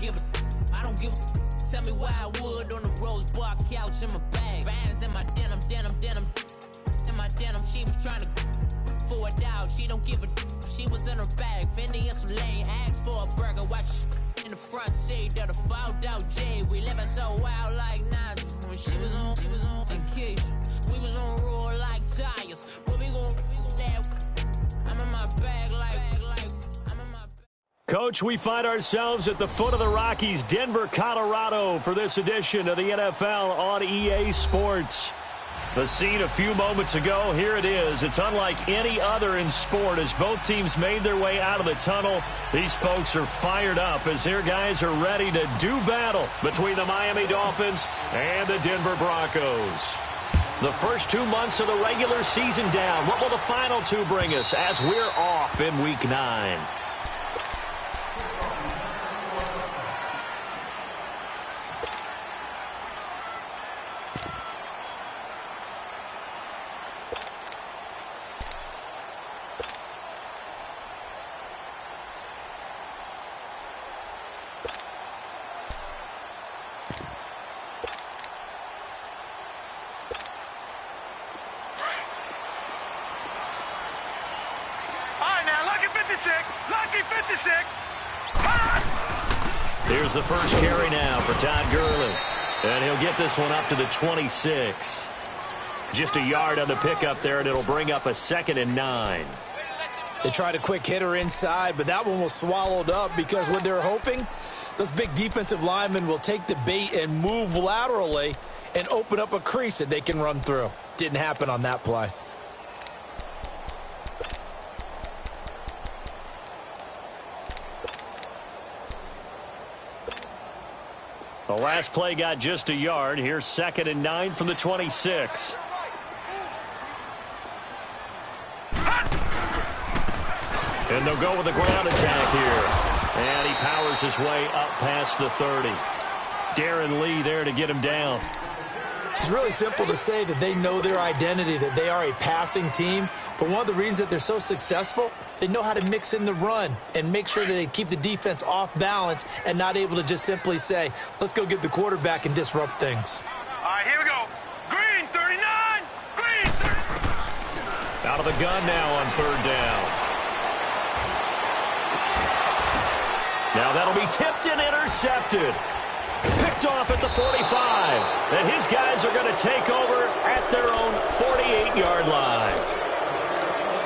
give a, I don't give a. Tell me why I would on the rose bar couch in my bag. Bands in my denim. In my denim, she was trying to for it out. She don't give a. She was in her bag. Fendi and some lane. Asked for a burger. Watch in the front seat of the fouled out J. We living so wild like Nas. When she was on vacation. We was on roll like tires. Where we gon' I'm in my bag like I'm in my bag. Coach, we find ourselves at the foot of the Rockies, Denver, Colorado, for this edition of the NFL on EA Sports. The scene a few moments ago, here it is. It's unlike any other in sport as both teams made their way out of the tunnel. These folks are fired up as their guys are ready to do battle between the Miami Dolphins and the Denver Broncos. The first 2 months of the regular season down. What will the final two bring us as we're off in Week 9? Lucky 56. Here's the first carry now for Todd Gurley. And he'll get this one up to the 26. Just a yard on the pickup there, and it'll bring up a 2nd and 9. They tried a quick hitter inside, but that one was swallowed up because what they're hoping, those big defensive linemen will take the bait and move laterally and open up a crease that they can run through. Didn't happen on that play. The last play got just a yard. Here's 2nd and 9 from the 26. And they'll go with the ground attack here. And he powers his way up past the 30. Darren Lee there to get him down. It's really simple to say that they know their identity, that they are a passing team. But one of the reasons that they're so successful, they know how to mix in the run and make sure that they keep the defense off balance and not able to just simply say, let's go get the quarterback and disrupt things. All right, here we go. Green, 39. Green, 39. Out of the gun now on 3rd down. Now that'll be tipped and intercepted. Picked off at the 45. And his guys are going to take over at their own 48-yard line.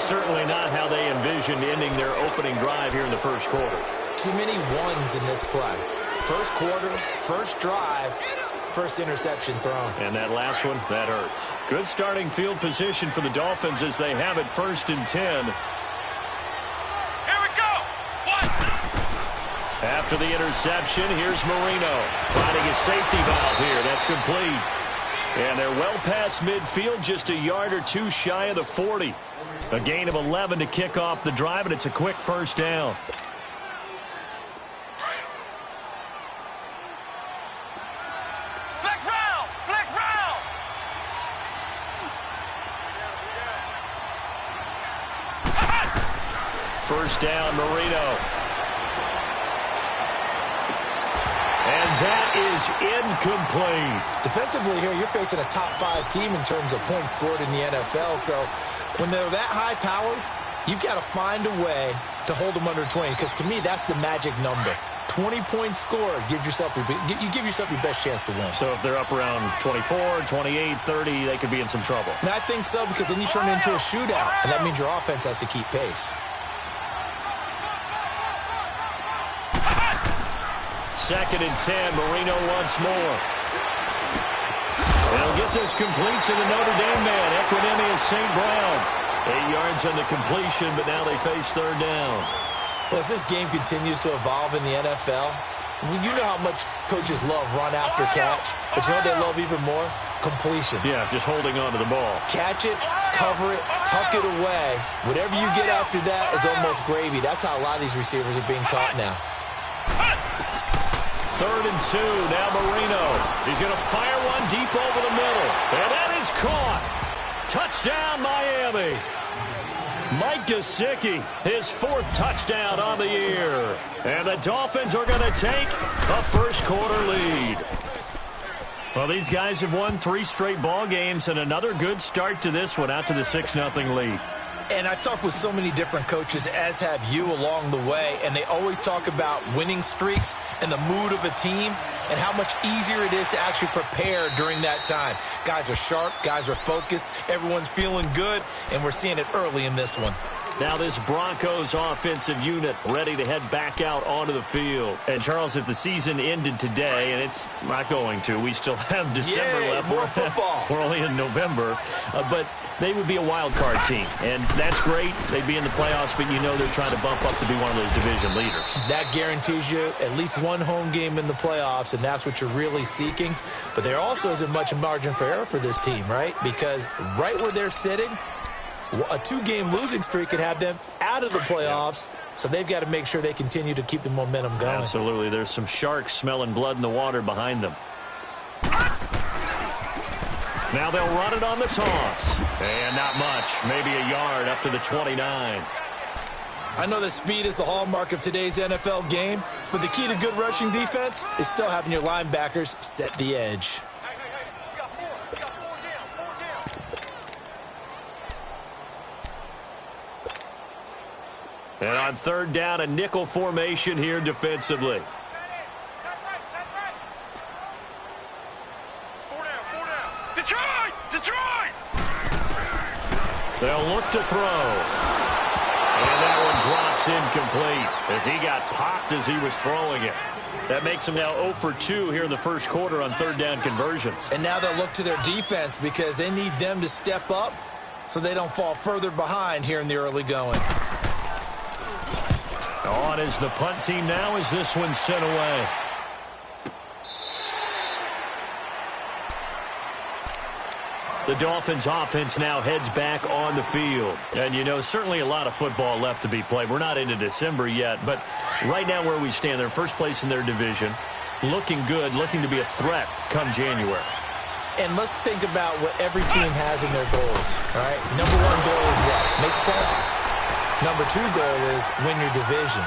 Certainly not how they envisioned ending their opening drive here in the first quarter. Too many ones in this play. First quarter, first drive, first interception thrown. And that last one, that hurts. Good starting field position for the Dolphins as they have it 1st and 10. Here we go. One. After the interception, here's Marino finding a safety valve here. That's complete. And they're well past midfield, just a yard or two shy of the 40. A gain of 11 to kick off the drive, and it's a quick first down. Flex round. Flex round. First down, Marino. And that is incomplete. Defensively here, you're facing a top 5 team in terms of points scored in the NFL. So when they're that high powered, you've got to find a way to hold them under 20. Because to me, that's the magic number. 20 points scored gives yourself you give yourself your best chance to win. So if they're up around 24, 28, 30, they could be in some trouble. And I think so, because then you turn it into a shootout, and that means your offense has to keep pace. 2nd and 10, Marino once more. They'll get this complete to the Notre Dame man, Equinemius St. Brown. 8 yards on the completion, but now they face 3rd down. Well, as this game continues to evolve in the NFL, you know how much coaches love run after catch, but you know what they love even more? Completion. Yeah, just holding on to the ball. Catch it, cover it, tuck it away. Whatever you get after that is almost gravy. That's how a lot of these receivers are being taught now. 3rd and 2, now Marino. He's going to fire one deep over the middle. And that is caught. Touchdown, Miami. Mike Gesicki, his 4th touchdown on the year. And the Dolphins are going to take a first-quarter lead. Well, these guys have won 3 straight ball games and another good start to this one out to the 6-0 lead. And I've talked with so many different coaches, as have you, along the way, and they always talk about winning streaks and the mood of a team and how much easier it is to actually prepare during that time. Guys are sharp, guys are focused, everyone's feeling good, and we're seeing it early in this one. Now this Broncos offensive unit ready to head back out onto the field. And, Charles, if the season ended today, and it's not going to, we still have December left. More football. We're only in November. But they would be a wild card team, and that's great. They'd be in the playoffs, but you know they're trying to bump up to be one of those division leaders. That guarantees you at least one home game in the playoffs, and that's what you're really seeking. But there also isn't much margin for error for this team, right? Because right where they're sitting, a 2-game losing streak could have them out of the playoffs, so they've got to make sure they continue to keep the momentum going. Absolutely. There's some sharks smelling blood in the water behind them. Now they'll run it on the toss. And not much. Maybe a yard up to the 29. I know that speed is the hallmark of today's NFL game, but the key to good rushing defense is still having your linebackers set the edge. And on 3rd down, a nickel formation here defensively. Detroit! Detroit! They'll look to throw. And that one drops incomplete as he got popped as he was throwing it. That makes him now 0 for 2 here in the first quarter on 3rd down conversions. And now they'll look to their defense because they need them to step up so they don't fall further behind here in the early going. On is the punt team now as this one's sent away. The Dolphins offense now heads back on the field. And, you know, certainly a lot of football left to be played. We're not into December yet, but right now where we stand, they're first place in their division, looking good, looking to be a threat come January. And let's think about what every team has in their goals, all right? Number 1 goal is what? Make the playoffs. Number 2 goal is win your division.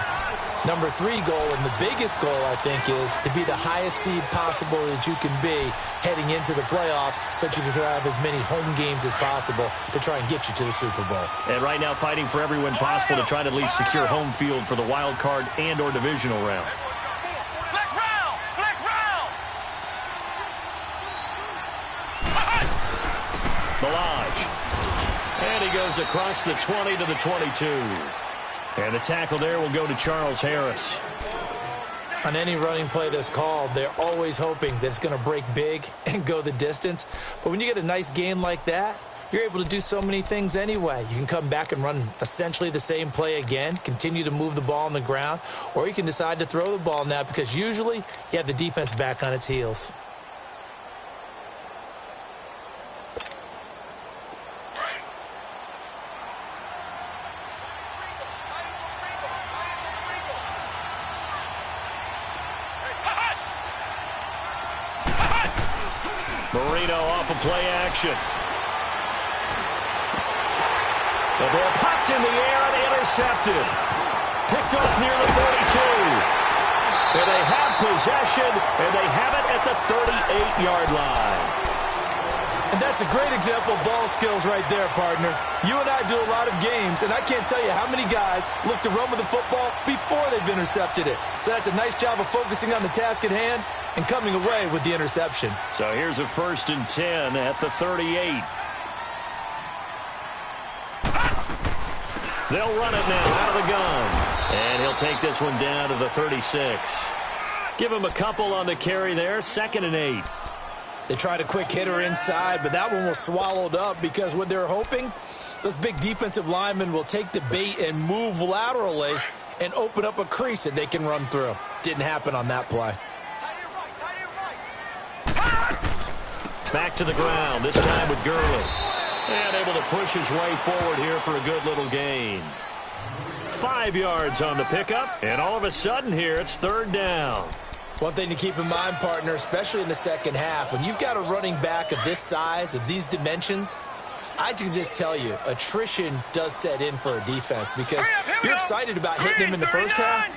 Number 3 goal, and the biggest goal, I think, is to be the highest seed possible that you can be heading into the playoffs so that you can have as many home games as possible to try and get you to the Super Bowl. And right now fighting for every win possible to try to at least secure home field for the wild card and or divisional round. Flex round! Flex round! Balaj. And he goes across the 20 to the 22. And the tackle there will go to Charles Harris. On any running play that's called, they're always hoping that it's going to break big and go the distance. But when you get a nice game like that, you're able to do so many things anyway. You can come back and run essentially the same play again, continue to move the ball on the ground, or you can decide to throw the ball now because usually you have the defense back on its heels. Marino off of play action. The ball popped in the air and intercepted. Picked off near the 32. And they have possession, and they have it at the 38-yard line. And that's a great example of ball skills right there, partner. You and I do a lot of games, and I can't tell you how many guys look to run with the football before they've intercepted it. So that's a nice job of focusing on the task at hand and coming away with the interception. So here's a 1st and 10 at the 38. They'll run it now out of the gun. And he'll take this one down to the 36. Give him a couple on the carry there, 2nd and 8. They tried a quick hitter inside, but that one was swallowed up because what they're hoping, those big defensive linemen will take the bait and move laterally and open up a crease that they can run through. Didn't happen on that play. Back to the ground, this time with Gurley. And able to push his way forward here for a good little gain. 5 yards on the pickup, and all of a sudden here it's 3rd down. One thing to keep in mind, partner, especially in the second half, when you've got a running back of this size, of these dimensions, I can just tell you, attrition does set in for a defense because you're excited about hitting him in the first half.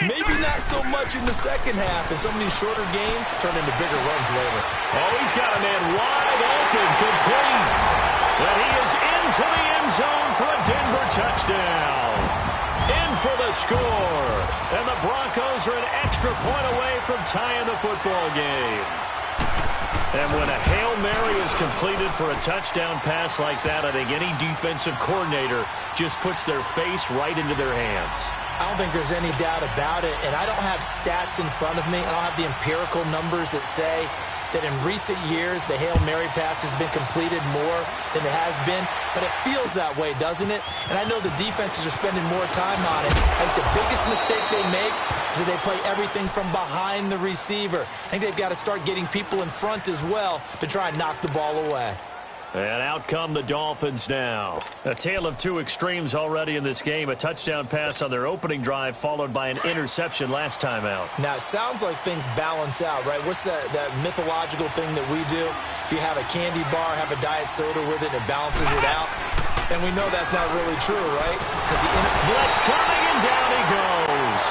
Maybe not so much in the second half, and some of these shorter gains turn into bigger runs later. Oh, he's got a man wide open, complete. And he is into the end zone for a Denver touchdown. In for the score. And the Broncos are an extra point away from tying the football game. And when a Hail Mary is completed for a touchdown pass like that, I think any defensive coordinator just puts their face right into their hands. I don't think there's any doubt about it, and I don't have stats in front of me. I don't have the empirical numbers that say that in recent years the Hail Mary pass has been completed more than it has been, but it feels that way, doesn't it? And I know the defenses are spending more time on it. I think the biggest mistake they make is that they play everything from behind the receiver. I think they've got to start getting people in front as well to try and knock the ball away. And out come the Dolphins now. A tale of two extremes already in this game. A touchdown pass on their opening drive followed by an interception last time out. Now, it sounds like things balance out, right? What's that mythological thing that we do? If you have a candy bar, have a diet soda with it, it balances it out. And we know that's not really true, right? Because the blitz coming, and down he goes.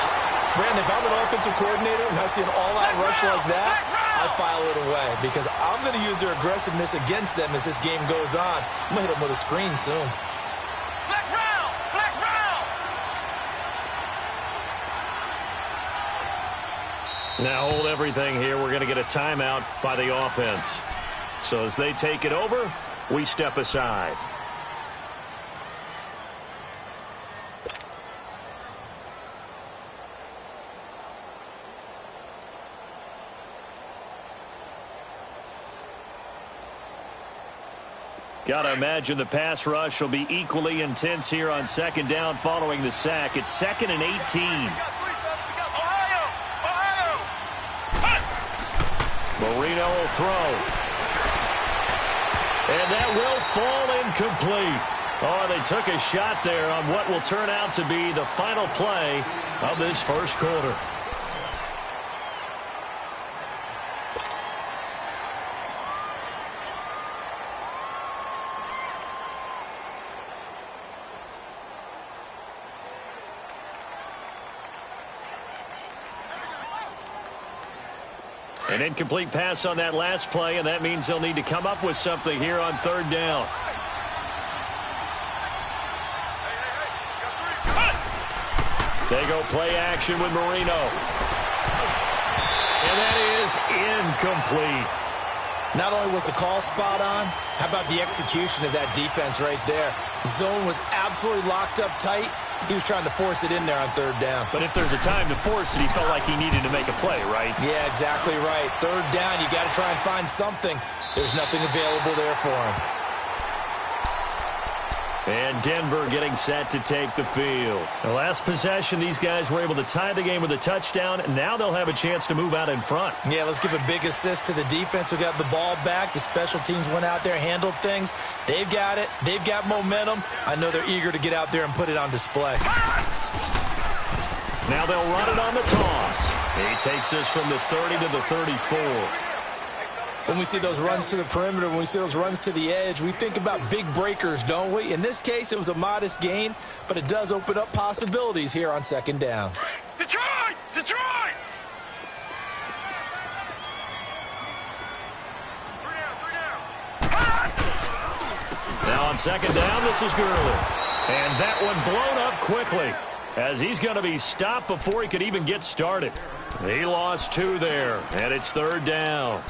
Brandon, if I'm an offensive coordinator and I see an all-out rush like that, I file it away because I'm going to use their aggressiveness against them as this game goes on. I'm going to hit them with a screen soon. Flex round! Flex round! Now hold everything here. We're going to get a timeout by the offense. So as they take it over, we step aside. Got to imagine the pass rush will be equally intense here on second down following the sack. It's 2nd and 18. Marino will throw. And that will fall incomplete. Oh, they took a shot there on what will turn out to be the final play of this first quarter. An incomplete pass on that last play, and that means they'll need to come up with something here on third down. They go play action with Marino. And that is incomplete. Not only was the call spot on, how about the execution of that defense right there? Zone was absolutely locked up tight. He was trying to force it in there on third down. But if there's a time to force it, he felt like he needed to make a play, right? Yeah, exactly right. Third down, you got to try and find something. There's nothing available there for him. And Denver getting set to take the field. The last possession, these guys were able to tie the game with a touchdown, and now they'll have a chance to move out in front. Yeah, let's give a big assist to the defense who got the ball back. The special teams went out there, handled things. They've got it. They've got momentum. I know they're eager to get out there and put it on display. Now they'll run it on the toss. He takes this from the 30 to the 34. When we see those runs to the perimeter, when we see those runs to the edge, we think about big breakers, don't we? In this case, it was a modest gain, but it does open up possibilities here on second down. Detroit! Detroit! Now on second down, this is Gurley. And that one blown up quickly as he's going to be stopped before he could even get started. He lost 2 there, and it's third down.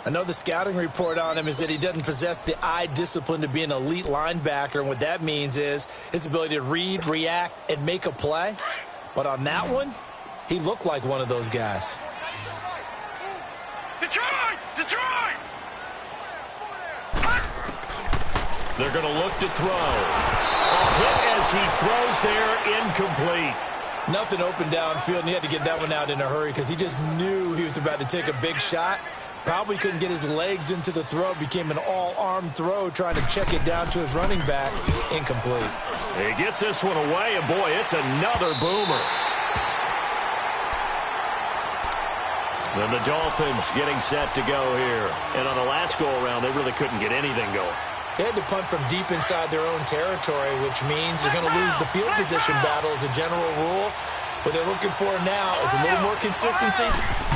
I know the scouting report on him is that he doesn't possess the eye discipline to be an elite linebacker, and what that means is his ability to read, react, and make a play. But on that one, he looked like one of those guys. Detroit! Detroit! They're going to look to throw. A hit as he throws there, incomplete. Nothing open downfield, and he had to get that one out in a hurry because he just knew he was about to take a big shot. Probably couldn't get his legs into the throw. Became an all-arm throw, trying to check it down to his running back. Incomplete. He gets this one away, and boy, it's another boomer. Then the Dolphins getting set to go here. And on the last go-around, they really couldn't get anything going. They had to punt from deep inside their own territory, which means you're going to lose the field position battle as a general rule. What they're looking for now is a little more consistency,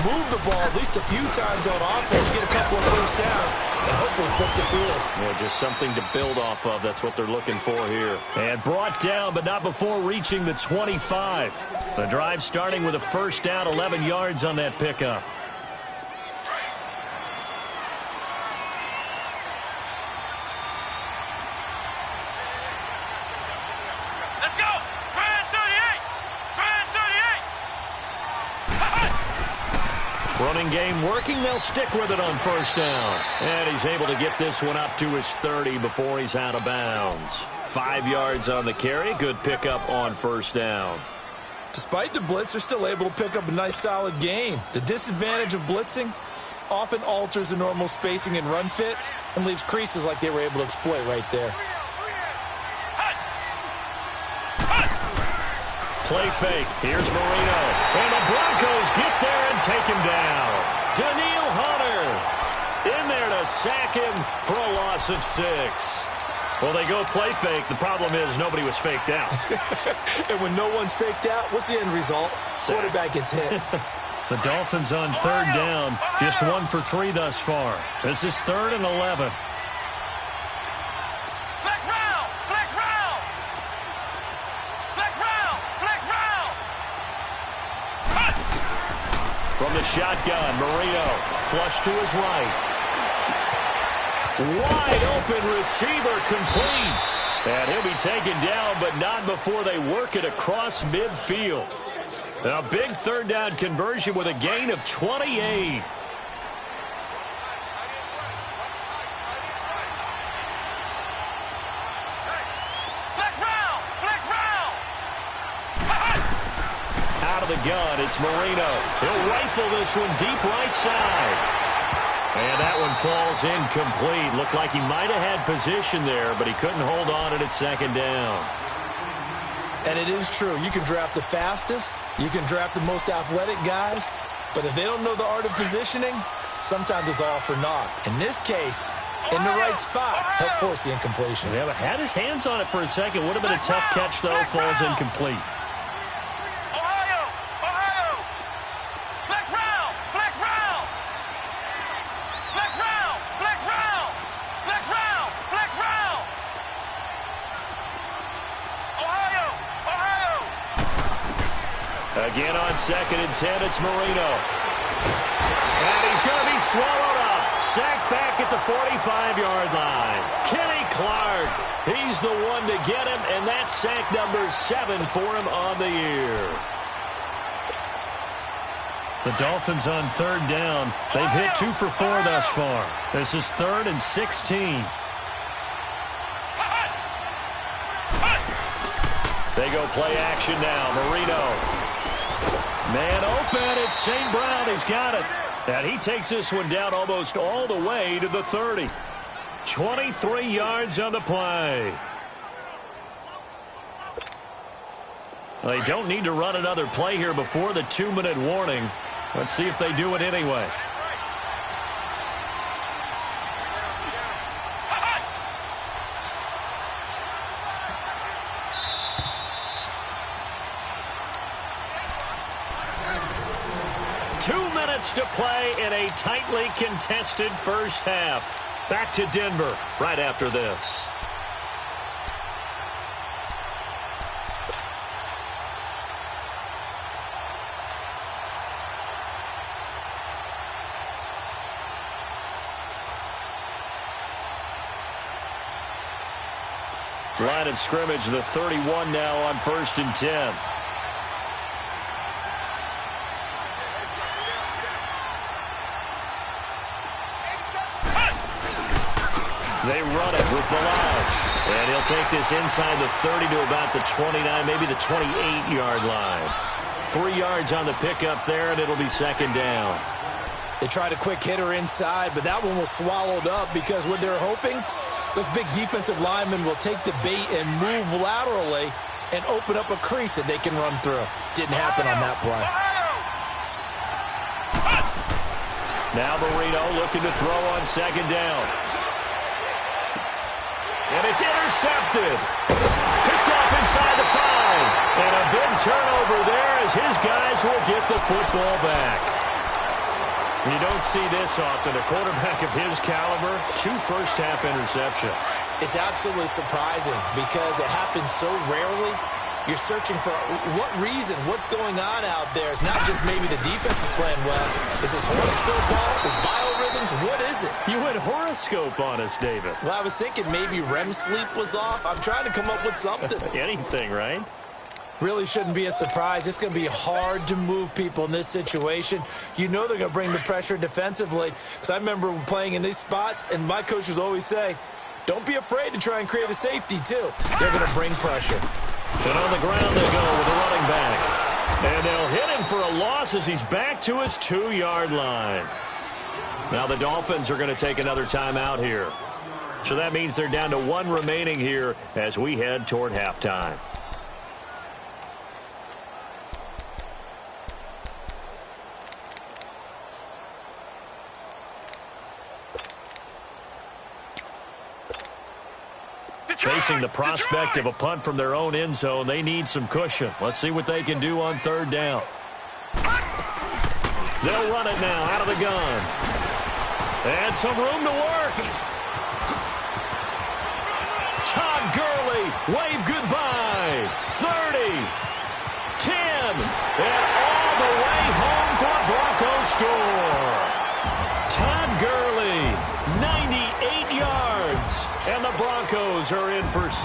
move the ball at least a few times on offense, get a couple of first downs, and hopefully flip the field. Yeah, just something to build off of. That's what they're looking for here. And brought down, but not before reaching the 25. The drive starting with a first down, 11 yards on that pickup. Running game working. They'll stick with it on first down. And he's able to get this one up to his 30 before he's out of bounds. 5 yards on the carry. Good pickup on first down. Despite the blitz, they're still able to pick up a nice, solid gain. The disadvantage of blitzing often alters the normal spacing and run fits and leaves creases like they were able to exploit right there. Play fake. Here's Marino. And the Broncos get there and take him down. Daniil Hunter in there to sack him for a loss of 6. Well, they go play fake. The problem is nobody was faked out. And when no one's faked out, what's the end result? Quarterback gets hit. The Dolphins on third down. Just 1 for 3 thus far. This is 3rd and 11. From the shotgun, Marino, flush to his right. Wide open receiver, complete. And he'll be taken down, but not before they work it across midfield. A big third down conversion with a gain of 28. The gun, it's Marino. He'll rifle this one deep right side. And that one falls incomplete. Looked like he might have had position there, but he couldn't hold on it at second down. And it is true. You can draft the fastest. You can draft the most athletic guys. But if they don't know the art of positioning, sometimes it's all for naught. In this case, in the right spot, helped force the incompletion. Yeah, but had his hands on it for a second. Would have been a tough catch, though. Falls incomplete. Again on 2nd and 10, it's Marino. And he's going to be swallowed up. Sacked back at the 45-yard line. Kenny Clark, he's the one to get him, and that's sack number 7 for him on the year. The Dolphins on third down. They've hit 2 for 4 thus far. This is 3rd and 16. They go play action now. Marino. Man open, it's St. Brown. He's got it. And he takes this one down almost all the way to the 30. 23 yards on the play. They don't need to run another play here before the 2-minute warning. Let's see if they do it anyway. To play in a tightly contested first half. Back to Denver right after this. Line of scrimmage, the 31 now on 1st and 10. They run it with Balaj. And he'll take this inside the 30 to about the 29, maybe the 28-yard line. 3 yards on the pickup there, and it'll be 2nd down. They tried a quick hitter inside, but that one was swallowed up because what they're hoping, those big defensive linemen will take the bait and move laterally and open up a crease that they can run through. Didn't happen on that play. Now Marino looking to throw on 2nd down. And it's intercepted. Picked off inside the 5. And a big turnover there as his guys will get the football back. You don't see this often. A quarterback of his caliber, 2 first-half interceptions. It's absolutely surprising because it happens so rarely. You're searching for what reason, what's going on out there. It's not just maybe the defense is playing well. Is this horoscope ball? Is biorhythms? What is it? You went horoscope on us, Davis. Well, I was thinking maybe REM sleep was off. I'm trying to come up with something. Anything, right? Really shouldn't be a surprise. It's going to be hard to move people in this situation. You know they're going to bring the pressure defensively. Because I remember playing in these spots, and my coach was always saying, don't be afraid to try and create a safety, too. They're going to bring pressure. And on the ground they go with the running back. And they'll hit him for a loss as he's back to his 2-yard line. Now the Dolphins are going to take another timeout here. So that means they're down to 1 remaining here as we head toward halftime. Facing the prospect of a punt from their own end zone, they need some cushion. Let's see what they can do on 3rd down. They'll run it now out of the gun. And some room to work. Todd Gurley, wave goodbye. 30, 10, and all the way home for a Broncos score. Todd Gurley, 98 yards. And the Broncos are in for 6.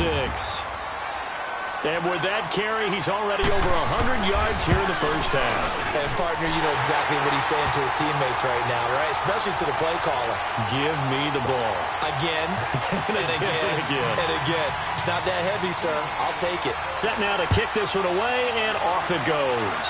And with that carry, he's already over 100 yards here in the first half. And, partner, you know exactly what he's saying to his teammates right now, right? Especially to the play caller. Give me the ball. Again, and again, and again. It's not that heavy, sir. I'll take it. Set now to kick this one away, and off it goes.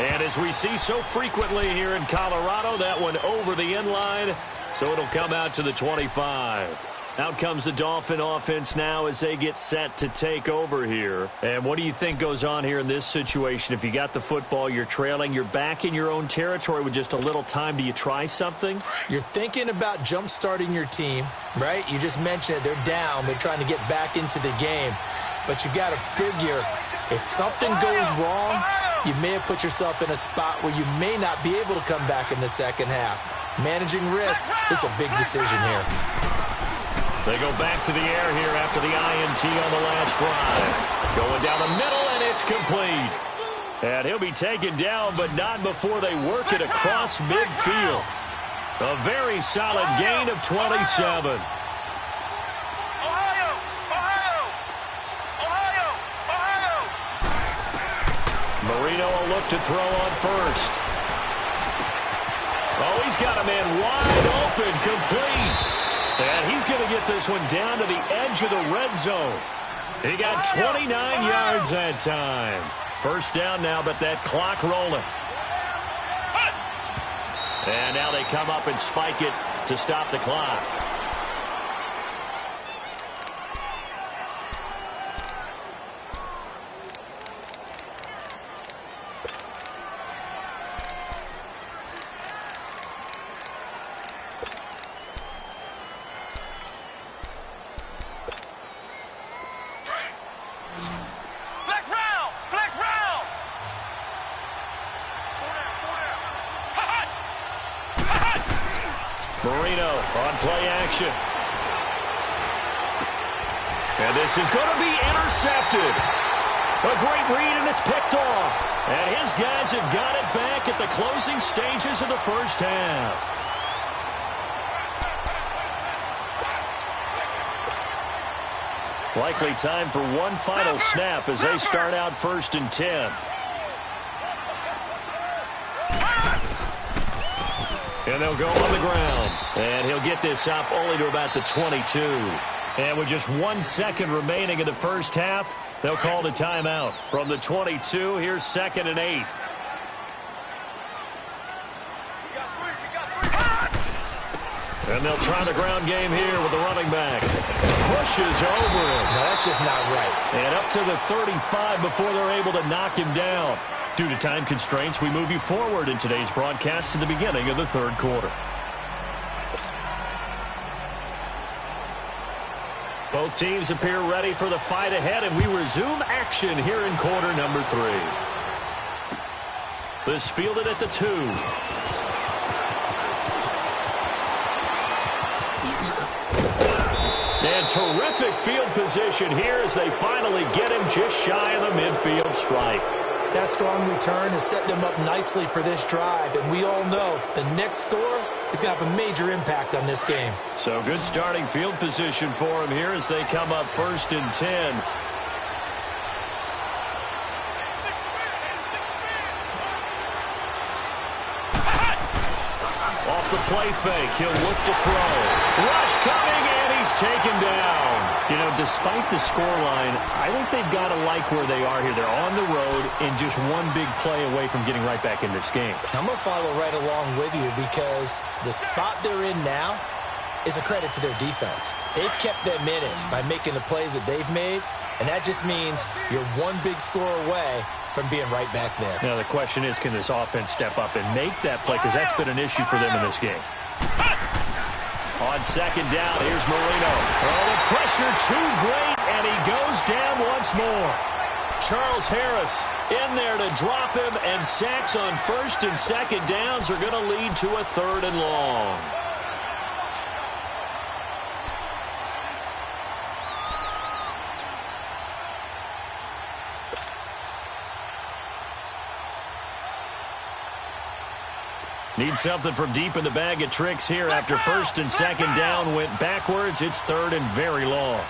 And as we see so frequently here in Colorado, that one over the end line. So it'll come out to the 25. Out comes the Dolphin offense now as they get set to take over here. And what do you think goes on here in this situation? If you got the football, you're trailing, you're back in your own territory with just a little time. Do you try something? You're thinking about jump-starting your team, right? You just mentioned it. They're down. They're trying to get back into the game. But you got to figure if something goes wrong, you may have put yourself in a spot where you may not be able to come back in the second half. Managing risk, this is a big decision here. They go back to the air here after the INT on the last drive. Going down the middle, and it's complete. And he'll be taken down, but not before they work it across midfield. A very solid gain of 27. Marino will look to throw on first. Oh, he's got a man wide open, complete. And he's going to get this one down to the edge of the red zone. He got 29 yards that time. First down now, but that clock rolling. And now they come up and spike it to stop the clock. Marino on play action. And this is going to be intercepted. A great read, and it's picked off. And his guys have got it back at the closing stages of the first half. Likely time for one final snap as they start out 1st and 10. And they'll go on the ground. And he'll get this up only to about the 22. And with just 1 second remaining in the first half, they'll call the timeout. From the 22, here's 2nd and 8. And they'll try the ground game here with the running back. Pushes over him. No, that's just not right. And up to the 35 before they're able to knock him down. Due to time constraints, we move you forward in today's broadcast to the beginning of the 3rd quarter. Both teams appear ready for the fight ahead, and we resume action here in quarter number 3. This fielded at the 2. And terrific field position here as they finally get him just shy of the midfield stripe. That strong return has set them up nicely for this drive, and we all know the next score is going to have a major impact on this game. So good starting field position for him here as they come up 1st and 10. Off the play fake, he'll look to throw. Rush coming, and he's taken down. You know, despite the scoreline, I think they've got to like where they are here. They're on the road and just one big play away from getting right back in this game. I'm going to follow right along with you because the spot they're in now is a credit to their defense. They've kept them in it by making the plays that they've made, and that just means you're one big score away from being right back there. Now, the question is, can this offense step up and make that play? Because that's been an issue for them in this game. On 2nd down, here's Marino. Oh, the pressure too great, and he goes down once more. Charles Harris in there to drop him, and sacks on 1st and 2nd downs are going to lead to a 3rd and long. Need something from deep in the bag of tricks here after 1st and 2nd down went backwards. It's 3rd and very long.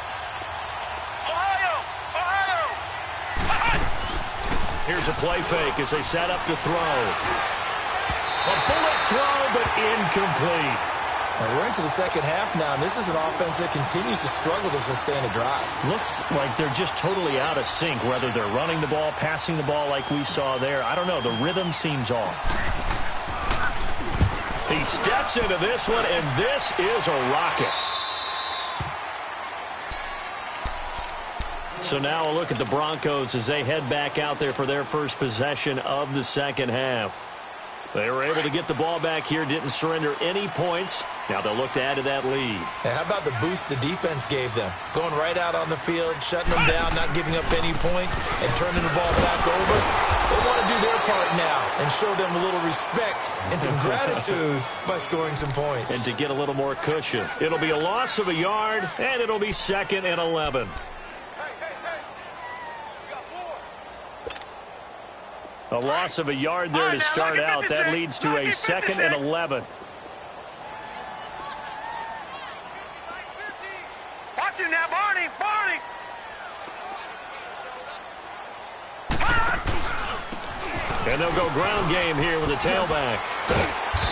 Here's a play fake as they set up to throw. A bullet throw, but incomplete. And we're into the 2nd half now, and this is an offense that continues to struggle to sustain a drive. Looks like they're just totally out of sync, whether they're running the ball, passing the ball like we saw there. I don't know. The rhythm seems off. He steps into this one, and this is a rocket. So now a look at the Broncos as they head back out there for their first possession of the 2nd half. They were able to get the ball back here, didn't surrender any points. Now they'll look to add to that lead. Now, how about the boost the defense gave them? Going right out on the field, shutting them down, not giving up any points, and turning the ball back over. They want to do their part now and show them a little respect and some gratitude by scoring some points. And to get a little more cushion. It'll be a loss of a yard, and it'll be 2nd and 11. A loss of a yard there to start out. That leads to a 2nd and 11. Watch it now, Barney! Barney! And they'll go ground game here with a tailback.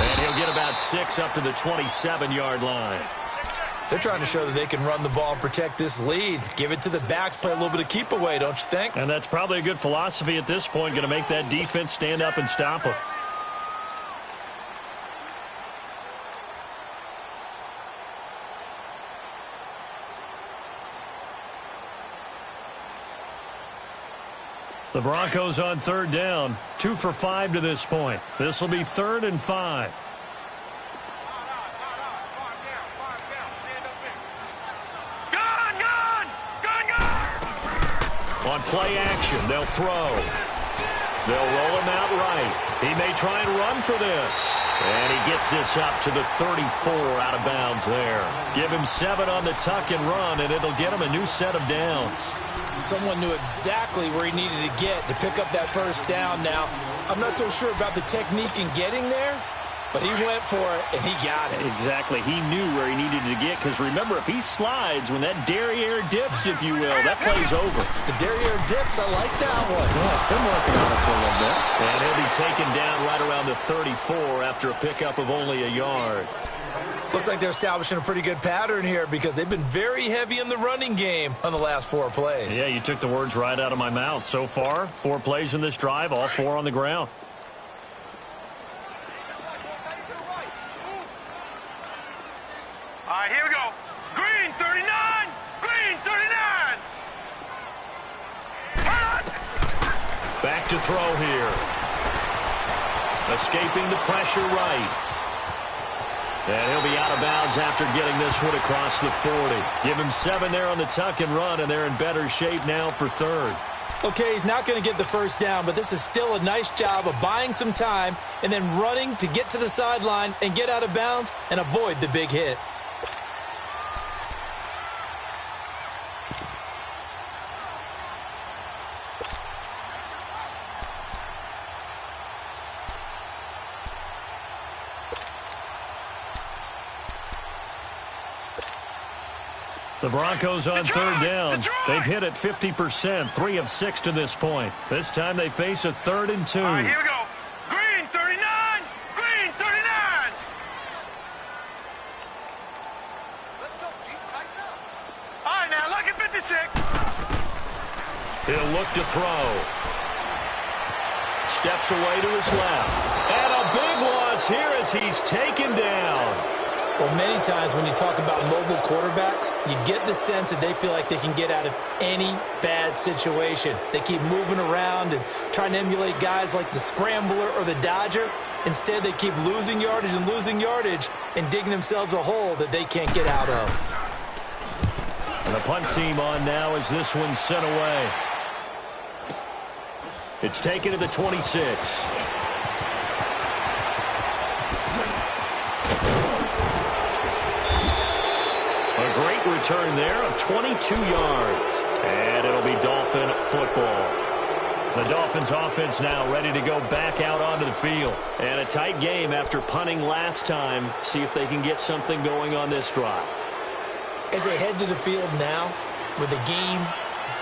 And he'll get about 6 up to the 27-yard line. They're trying to show that they can run the ball and protect this lead. Give it to the backs, play a little bit of keep away, don't you think? And that's probably a good philosophy at this point, going to make that defense stand up and stop them. The Broncos on 3rd down, 2 for 5 to this point. This will be 3rd and 5. On play action, they'll throw. They'll roll him out right. He may try and run for this. And he gets this up to the 34 out of bounds there. Give him 7 on the tuck and run, and it'll get him a new set of downs. Someone knew exactly where he needed to get to pick up that 1st down. Now, I'm not so sure about the technique in getting there, but he went for it, and he got it. Exactly. He knew where he needed to get, because remember, if he slides, when that derriere dips, if you will, that play's over. The derriere dips, I like that one. Yeah, been working on it for a little bit. And he'll be taken down right around the 34 after a pickup of only a yard. Looks like they're establishing a pretty good pattern here because they've been very heavy in the running game on the last 4 plays. Yeah, you took the words right out of my mouth. So far, 4 plays in this drive, all 4 on the ground. All right, here we go. Green 39! Green 39! Back to throw here. Escaping the pressure right. And he'll be out of bounds after getting this one across the 40. Give him 7 there on the tuck and run, and they're in better shape now for third. Okay, he's not going to get the first down, but this is still a nice job of buying some time and then running to get to the sideline and get out of bounds and avoid the big hit. The Broncos on third down. They've hit it 50%, 3 of 6 to this point. This time they face a 3rd and 2. All right, here we go. Green 39. Green 39. Let's go. Keep tighten up. All right, now look at 56. He'll look to throw. Steps away to his left. And a big loss here as he's taken down. Well, many times when you talk about mobile quarterbacks, you get the sense that they feel like they can get out of any bad situation. They keep moving around and trying to emulate guys like the Scrambler or the Dodger. Instead, they keep losing yardage and digging themselves a hole that they can't get out of. And the punt team on now as this one's sent away. It's taken to the 26. A great return there of 22 yards. And it'll be Dolphin football. The Dolphins offense now ready to go back out onto the field. And a tight game after punting last time. See if they can get something going on this drive. As they head to the field now, with the game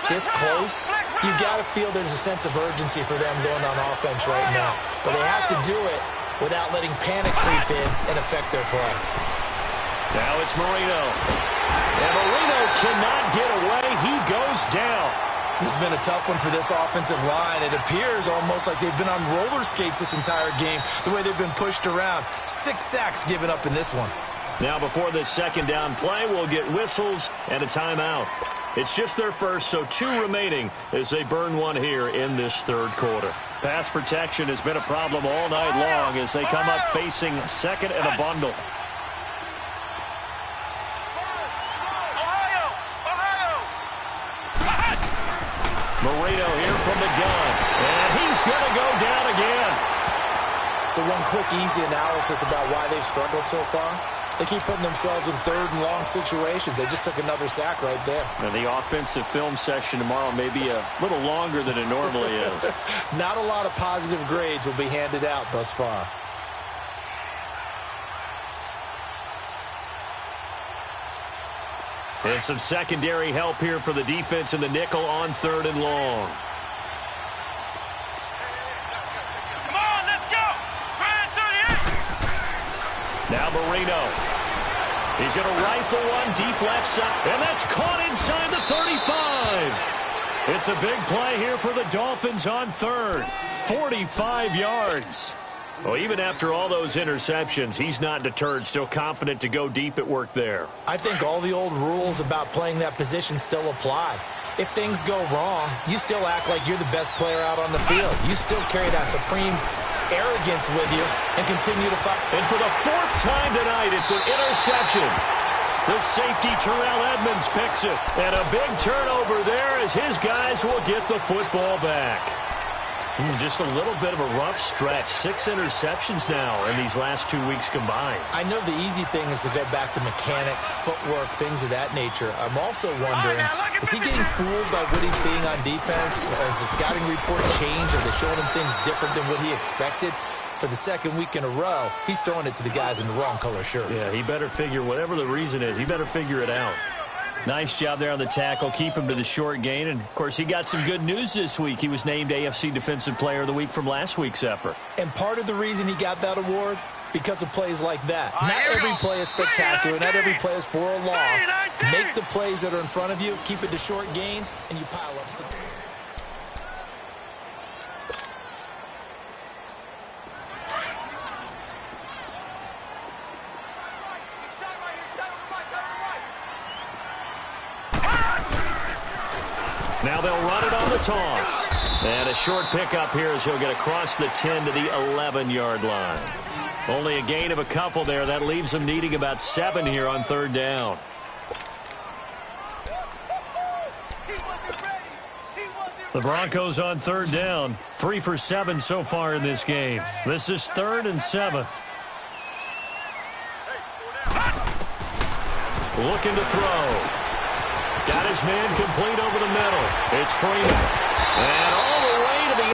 this close, you've got to feel there's a sense of urgency for them going on offense right now. But they have to do it without letting panic creep in and affect their play. Now it's Marino. And Marino cannot get away. He goes down. This has been a tough one for this offensive line. It appears almost like they've been on roller skates this entire game, the way they've been pushed around. 6 sacks given up in this one. Now before this second down play, we'll get whistles and a timeout. It's just their first, so 2 remaining as they burn one here in this third quarter. Pass protection has been a problem all night long as they come up facing second and a bundle. Marino here from the gun, and he's going to go down again. So one quick, easy analysis about why they've struggled so far. They keep putting themselves in third and long situations. They just took another sack right there. And the offensive film session tomorrow may be a little longer than it normally is. Not a lot of positive grades will be handed out thus far. And some secondary help here for the defense in the nickel on third and long. Come on, let's go. Grand 38. Now Marino. He's going to rifle one deep left side. And that's caught inside the 35. It's a big play here for the Dolphins on third. 45 yards. Well, even after all those interceptions, he's not deterred, still confident to go deep at work there. I think all the old rules about playing that position still apply. If things go wrong, you still act like you're the best player out on the field. You still carry that supreme arrogance with you and continue to fight. And for the 4th time tonight, it's an interception. The safety, Terrell Edmonds, picks it. And a big turnover there as his guys will get the football back. Just a little bit of a rough stretch. 6 interceptions now in these last 2 weeks combined. I know the easy thing is to go back to mechanics, footwork, things of that nature. I'm also wondering, is he getting fooled by what he's seeing on defense? Has the scouting report changed? Are they showing him things different than what he expected? For the second week in a row, he's throwing it to the guys in the wrong color shirts. Yeah, he better figure, whatever the reason is, he better figure it out. Nice job there on the tackle. Keep him to the short gain. And, of course, he got some good news this week. He was named AFC Defensive Player of the Week from last week's effort. And part of the reason he got that award, because of plays like that. Not every play is spectacular. Not every play is for a loss. Make the plays that are in front of you, keep it to short gains, and you pile up statistics. Now they'll run it on the toss. And a short pickup here as he'll get across the 10 to the 11-yard line. Only a gain of a couple there. That leaves them needing about 7 here on third down. The Broncos on third down. 3 for 7 so far in this game. This is 3rd and 7. Looking to throw. Got his man complete over the middle. It's Freeman. And all the